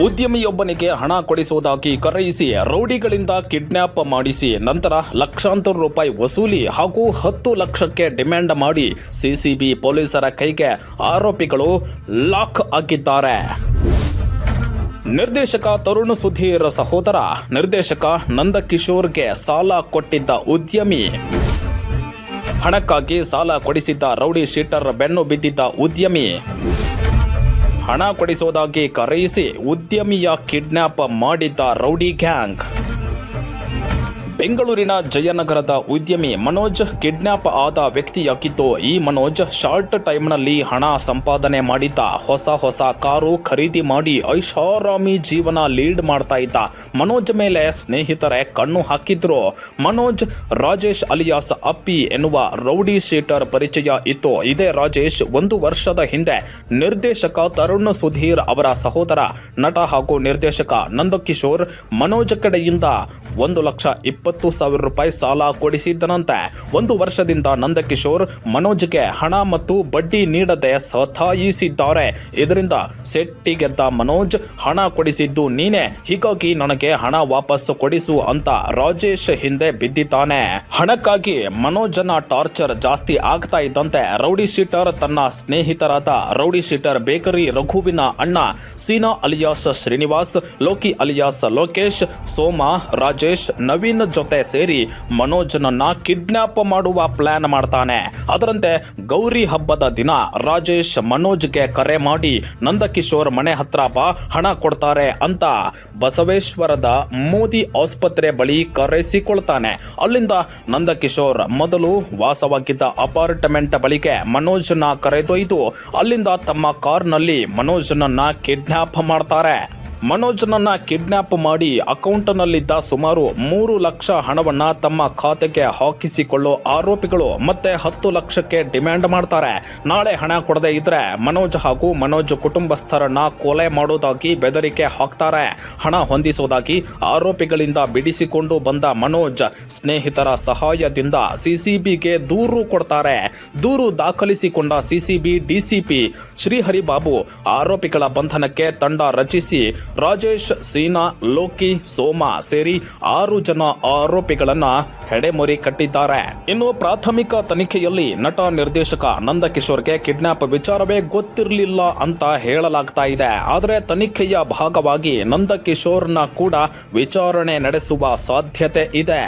ಉದ್ಯಮಿಯೊಬ್ಬನಿಗೆ ಹಣ ಕೊಡಿಸುವುದಾಗಿ ಕರೆಯಿಸಿ ರೌಡಿಗಳಿಂದ ಕಿಡ್ನಾಪ್ ಮಾಡಿಸಿ ನಂತರ ಲಕ್ಷಾಂತರ ರೂಪಾಯಿ ವಸೂಲಿ ಹಾಗೂ 10 ಲಕ್ಷಕ್ಕೆ ಡಿಮ್ಯಾಂಡ್ ಮಾಡಿ ಸಿಸಿಬಿ ಪೊಲೀಸರ ಕೈಗೆ ಆರೋಪಿಗಳು ಲಾಕ್ ಆಗಿದ್ದಾರೆ. ನಿರ್ದೇಶಕ ತರುಣ್ ಸುಧೀರ್ ಸಹೋದರ ನಿರ್ದೇಶಕ ನಂದಕಿಶೋರ್ಗೆ ಸಾಲ ಕೊಟ್ಟಿದ್ದ ಉದ್ಯಮಿ. ಹಣಕ್ಕಾಗಿ ಸಾಲ ಕೊಡಿಸಿದ್ದ ರೌಡಿ ಶೀಟರ್ ಬೆನ್ನು ಬಿದ್ದಿದ್ದ ಉದ್ಯಮಿ. ಹಣ ಕೊಡಿಸುವುದಾಗಿ ಕರೆಯಿಸಿ ಉದ್ಯಮಿಯ ಕಿಡ್ನಾಪ್ ಮಾಡಿದ್ದ ರೌಡಿ ಗ್ಯಾಂಗ್. ಬೆಂಗಳೂರಿನ ಜಯನಗರದ ಉದ್ಯಮಿ ಮನೋಜ್ ಕಿಡ್ನಾಪ್ ಆದ ವ್ಯಕ್ತಿಯಾಗಿದ್ದು, ಈ ಮನೋಜ್ ಶಾರ್ಟ್ ಟೈಮ್ನಲ್ಲಿ ಹಣ ಸಂಪಾದನೆ ಮಾಡಿದ್ದ. ಹೊಸ ಕಾರು ಖರೀದಿ ಮಾಡಿ ಐಷಾರಾಮಿ ಜೀವನ ಲೀಡ್ ಮಾಡ್ತಾ ಇದ್ದ ಮನೋಜ್ ಮೇಲೆ ಸ್ನೇಹಿತರೆ ಕಣ್ಣು ಹಾಕಿದ್ರು. ಮನೋಜ್ ರಾಜೇಶ್ ಅಲಿಯಾಸ್ ಅಪ್ಪಿ ಎನ್ನುವ ರೌಡಿ ಶೀಟರ್ ಪರಿಚಯ ಇತ್ತು. ಇದೇ ರಾಜೇಶ್ 1 ವರ್ಷದ ಹಿಂದೆ ನಿರ್ದೇಶಕ ತರುಣ್ ಸುಧೀರ್ ಅವರ ಸಹೋದರ ನಟ ಹಾಗೂ ನಿರ್ದೇಶಕ ನಂದಕಿಶೋರ್ ಮನೋಜ್ ಕಡೆಯಿಂದ 1,20,000 ರೂಪಾಯಿ ಸಾಲ ಕೊಡಿಸಿದ್ದನಂತೆ. 1 ವರ್ಷದಿಂದ ನಂದಕಿಶೋರ್ ಮನೋಜ್ಗೆ ಹಣ ಮತ್ತು ಬಡ್ಡಿ ನೀಡದೆ ಸತಾಯಿಸಿದ್ದಾರೆ. ಇದರಿಂದ ಸೆಟ್ಟಿಗೆದ್ದ ಮನೋಜ್ ಹಣ ಕೊಡಿಸಿದ್ದು ನೀನೆ, ಹೀಗಾಗಿ ನನಗೆ ಹಣ ವಾಪಸ್ ಕೊಡಿಸು ಅಂತ ರಾಜೇಶ್ ಹಿಂದೆ ಬಿದ್ದಿದ್ದಾನೆ. ಹಣಕ್ಕಾಗಿ ಮನೋಜನ ಟಾರ್ಚರ್ ಜಾಸ್ತಿ ಆಗ್ತಾ ಇದ್ದಂತೆ ರೌಡಿ ಶೀಟರ್ ತನ್ನ ಸ್ನೇಹಿತರಾದ ರೌಡಿ ಶೀಟರ್ ಬೇಕರಿ ರಘುವಿನ ಅಣ್ಣ ಸೀನಾ ಅಲಿಯಾಸ್ ಶ್ರೀನಿವಾಸ್, ಲೋಕಿ ಅಲಿಯಾಸ್ ಲೋಕೇಶ್, ಸೋಮ, ರಾಜೇಶ್, ನವೀನ್ ಜೊತೆ ಸೇರಿ ಮನೋಜ್ನನ್ನ ಕಿಡ್ನಾಪ್ ಮಾಡುವ ಪ್ಲಾನ್ ಮಾಡ್ತಾನೆ. ಅದರಂತೆ ಗೌರಿ ಹಬ್ಬದ ದಿನ ರಾಜೇಶ್ ಮನೋಜ್ಗೆ ಕರೆ ಮಾಡಿ ನಂದಕಿಶೋರ್ ಮನೆ ಹತ್ರ ಬಾ, ಹಣ ಕೊಡ್ತಾರೆ ಅಂತ ಬಸವೇಶ್ವರದ ಮೋದಿ ಆಸ್ಪತ್ರೆ ಬಳಿ ಕರೆಸಿಕೊಳ್ತಾನೆ. ಅಲ್ಲಿಂದ ನಂದಕಿಶೋರ್ ಮೊದಲು ವಾಸವಾಗಿದ್ದ ಅಪಾರ್ಟ್ಮೆಂಟ್ ಬಳಿಗೆ ಮನೋಜ್ನ ಕರೆದೊಯ್ದು ಅಲ್ಲಿಂದ ತಮ್ಮ ಕಾರ್ನಲ್ಲಿ ಮನೋಜ್ನನ್ನ ಕಿಡ್ನಾಪ್ ಮಾಡ್ತಾರೆ. ಮನೋಜ್ನನ್ನ ಕಿಡ್ನಾಪ್ ಮಾಡಿ ಅಕೌಂಟ್ನಲ್ಲಿದ್ದ ಸುಮಾರು 3 ಲಕ್ಷ ಹಣವನ್ನ ತಮ್ಮ ಖಾತೆಗೆ ಹಾಕಿಸಿಕೊಳ್ಳೋ ಆರೋಪಿಗಳು ಮತ್ತೆ 10 ಲಕ್ಷಕ್ಕೆ ಡಿಮ್ಯಾಂಡ್ ಮಾಡ್ತಾರೆ. ನಾಳೆ ಹಣ ಕೊಡದೇ ಇದ್ರೆ ಮನೋಜ್ ಹಾಗೂ ಮನೋಜ್ ಕುಟುಂಬಸ್ಥರನ್ನ ಕೊಲೆ ಮಾಡೋದಾಗಿ ಬೆದರಿಕೆ ಹಾಕ್ತಾರೆ. ಹಣ ಹೊಂದಿಸೋದಾಗಿ ಆರೋಪಿಗಳಿಂದ ಬಿಡಿಸಿಕೊಂಡು ಬಂದ ಮನೋಜ್ ಸ್ನೇಹಿತರ ಸಹಾಯದಿಂದ ಸಿಸಿಬಿಗೆ ದೂರು ಕೊಡ್ತಾರೆ. ದೂರು ದಾಖಲಿಸಿಕೊಂಡ ಸಿಸಿಬಿ ಡಿಸಿಪಿ ಶ್ರೀಹರಿಬಾಬು ಆರೋಪಿಗಳ ಬಂಧನಕ್ಕೆ ತಂಡ ರಚಿಸಿ ರಾಜೇಶ್, ಸೀನಾ, ಲೋಕಿ, ಸೋಮ ಸೇರಿ 6 ಜನ ಆರೋಪಿಗಳನ್ನ ಹೆಡೆಮುರಿ ಕಟ್ಟಿದ್ದಾರೆ. ಇನ್ನು ಪ್ರಾಥಮಿಕ ತನಿಖೆಯಲ್ಲಿ ನಟ ನಿರ್ದೇಶಕ ನಂದಕಿಶೋರ್ಗೆ ಕಿಡ್ನಾಪ್ ವಿಚಾರವೇ ಗೊತ್ತಿರಲಿಲ್ಲ ಅಂತ ಹೇಳಲಾಗ್ತಾ ಇದೆ. ಆದರೆ ತನಿಖೆಯ ಭಾಗವಾಗಿ ನಂದಕಿಶೋರ್ನ ಕೂಡ ವಿಚಾರಣೆ ನಡೆಸುವ ಸಾಧ್ಯತೆ ಇದೆ.